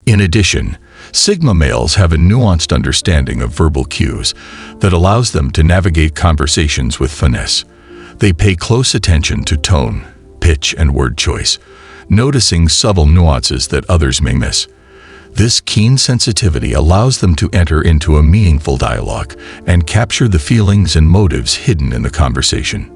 In addition, Sigma males have a nuanced understanding of verbal cues that allows them to navigate conversations with finesse. They pay close attention to tone, pitch, and word choice, noticing subtle nuances that others may miss. This keen sensitivity allows them to enter into a meaningful dialogue and capture the feelings and motives hidden in the conversation.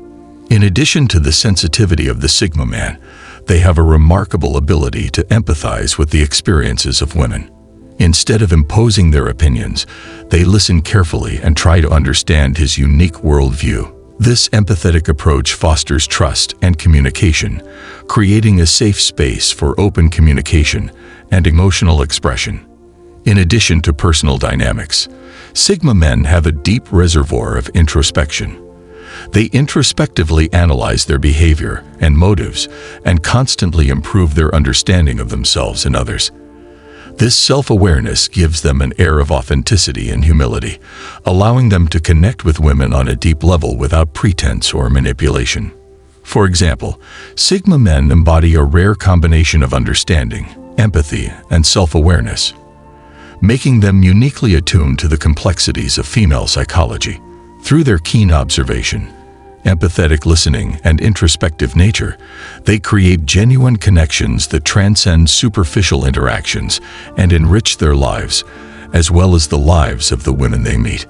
In addition to the sensitivity of the Sigma man, they have a remarkable ability to empathize with the experiences of women. Instead of imposing their opinions, they listen carefully and try to understand his unique worldview. This empathetic approach fosters trust and communication, creating a safe space for open communication and emotional expression. In addition to personal dynamics, Sigma men have a deep reservoir of introspection. They introspectively analyze their behavior and motives and constantly improve their understanding of themselves and others. This self-awareness gives them an air of authenticity and humility, allowing them to connect with women on a deep level without pretense or manipulation. For example, Sigma men embody a rare combination of understanding, empathy, and self-awareness, making them uniquely attuned to the complexities of female psychology. Through their keen observation, empathetic listening, and introspective nature, they create genuine connections that transcend superficial interactions and enrich their lives, as well as the lives of the women they meet.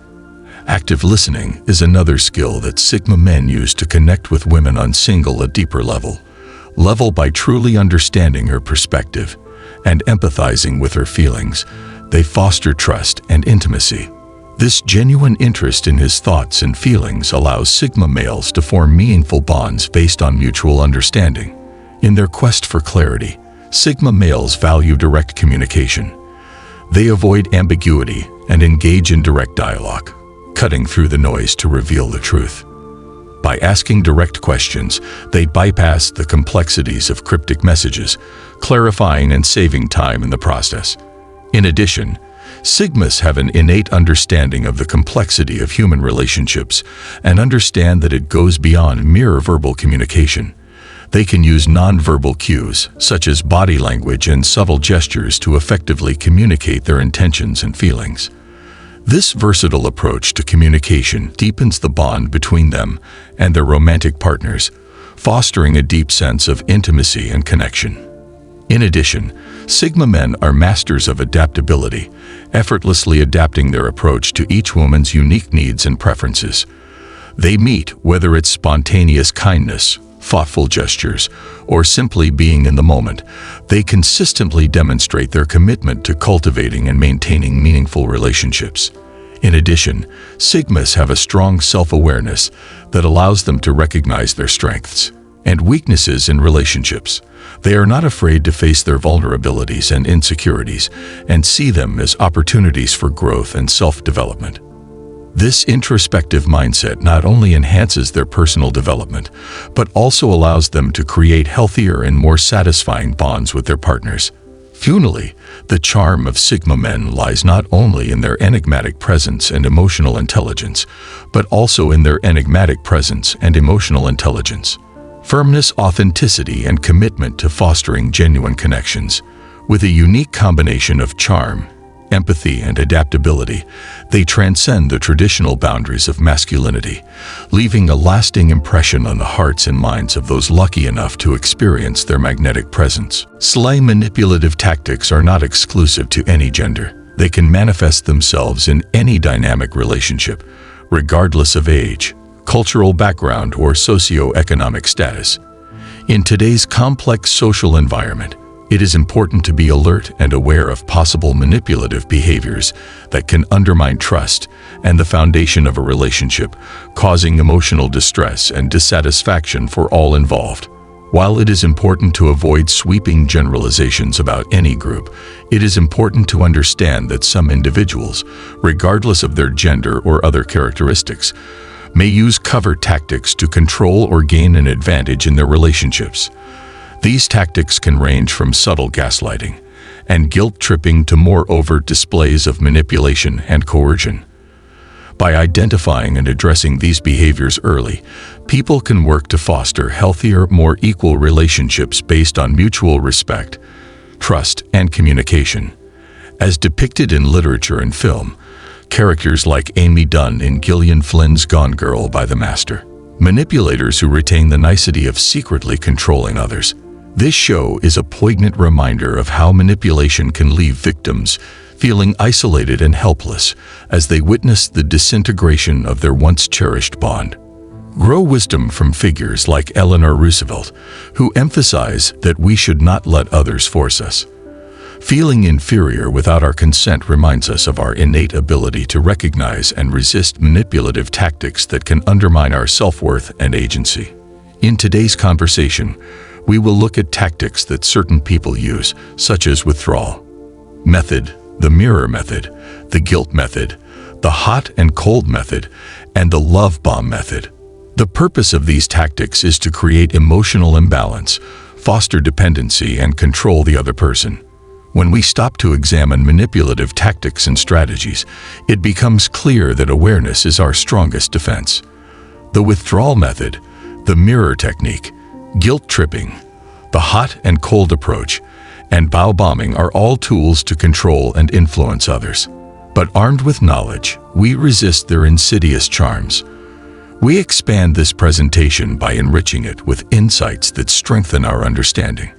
Active listening is another skill that Sigma men use to connect with women on a deeper level by truly understanding her perspective and empathizing with her feelings. They foster trust and intimacy. This genuine interest in his thoughts and feelings allows Sigma males to form meaningful bonds based on mutual understanding. In their quest for clarity, Sigma males value direct communication. They avoid ambiguity and engage in direct dialogue, cutting through the noise to reveal the truth. By asking direct questions, they bypass the complexities of cryptic messages, clarifying and saving time in the process. In addition, Sigmas have an innate understanding of the complexity of human relationships and understand that it goes beyond mere verbal communication. They can use nonverbal cues, such as body language and subtle gestures, to effectively communicate their intentions and feelings. This versatile approach to communication deepens the bond between them and their romantic partners, fostering a deep sense of intimacy and connection. In addition, Sigma men are masters of adaptability, effortlessly adapting their approach to each woman's unique needs and preferences. They meet whether it's spontaneous kindness, thoughtful gestures, or simply being in the moment. They consistently demonstrate their commitment to cultivating and maintaining meaningful relationships. In addition, Sigmas have a strong self-awareness that allows them to recognize their strengths and weaknesses in relationships. They are not afraid to face their vulnerabilities and insecurities and see them as opportunities for growth and self-development. This introspective mindset not only enhances their personal development, but also allows them to create healthier and more satisfying bonds with their partners. Finally, the charm of Sigma men lies not only in their enigmatic presence and emotional intelligence, but also in their enigmatic presence and emotional intelligence. Firmness, authenticity, and commitment to fostering genuine connections. With a unique combination of charm, empathy, and adaptability, they transcend the traditional boundaries of masculinity, leaving a lasting impression on the hearts and minds of those lucky enough to experience their magnetic presence. Sly manipulative tactics are not exclusive to any gender. They can manifest themselves in any dynamic relationship, regardless of age, cultural background, or socioeconomic status. In today's complex social environment, it is important to be alert and aware of possible manipulative behaviors that can undermine trust and the foundation of a relationship, causing emotional distress and dissatisfaction for all involved. While it is important to avoid sweeping generalizations about any group, it is important to understand that some individuals, regardless of their gender or other characteristics, may use covert tactics to control or gain an advantage in their relationships. These tactics can range from subtle gaslighting and guilt-tripping to more overt displays of manipulation and coercion. By identifying and addressing these behaviors early, people can work to foster healthier, more equal relationships based on mutual respect, trust, and communication. As depicted in literature and film, characters like Amy Dunn in Gillian Flynn's Gone Girl by the Master, manipulators who retain the nicety of secretly controlling others. This show is a poignant reminder of how manipulation can leave victims feeling isolated and helpless as they witness the disintegration of their once cherished bond. Grow wisdom from figures like Eleanor Roosevelt, who emphasize that we should not let others force us. Feeling inferior without our consent reminds us of our innate ability to recognize and resist manipulative tactics that can undermine our self-worth and agency. In today's conversation, we will look at tactics that certain people use, such as withdrawal method, the mirror method, the guilt method, the hot and cold method, and the love bomb method. The purpose of these tactics is to create emotional imbalance, foster dependency, and control the other person. When we stop to examine manipulative tactics and strategies, it becomes clear that awareness is our strongest defense. The withdrawal method, the mirror technique, guilt tripping, the hot and cold approach, and bow bombing are all tools to control and influence others. But armed with knowledge, we resist their insidious charms. We expand this presentation by enriching it with insights that strengthen our understanding.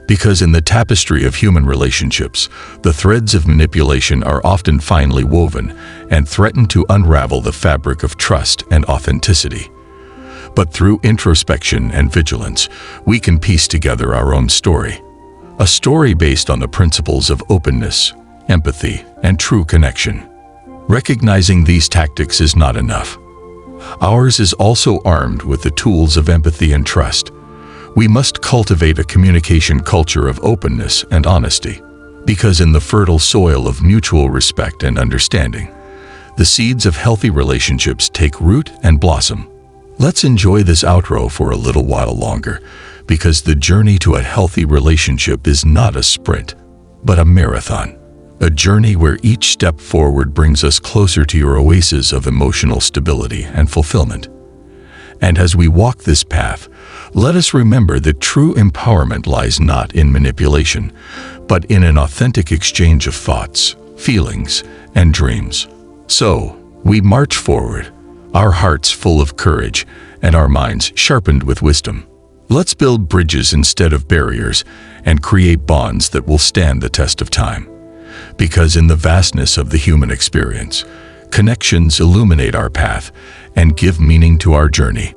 Because in the tapestry of human relationships, the threads of manipulation are often finely woven and threaten to unravel the fabric of trust and authenticity. But through introspection and vigilance, we can piece together our own story. A story based on the principles of openness, empathy, and true connection. Recognizing these tactics is not enough. Ours is also armed with the tools of empathy and trust. We must cultivate a communication culture of openness and honesty, because in the fertile soil of mutual respect and understanding, the seeds of healthy relationships take root and blossom. Let's enjoy this outro for a little while longer, because the journey to a healthy relationship is not a sprint, but a marathon. A journey where each step forward brings us closer to your oasis of emotional stability and fulfillment. And as we walk this path, let us remember that true empowerment lies not in manipulation, but in an authentic exchange of thoughts, feelings, and dreams. So, we march forward, our hearts full of courage and our minds sharpened with wisdom. Let's build bridges instead of barriers and create bonds that will stand the test of time. Because in the vastness of the human experience, connections illuminate our path and give meaning to our journey.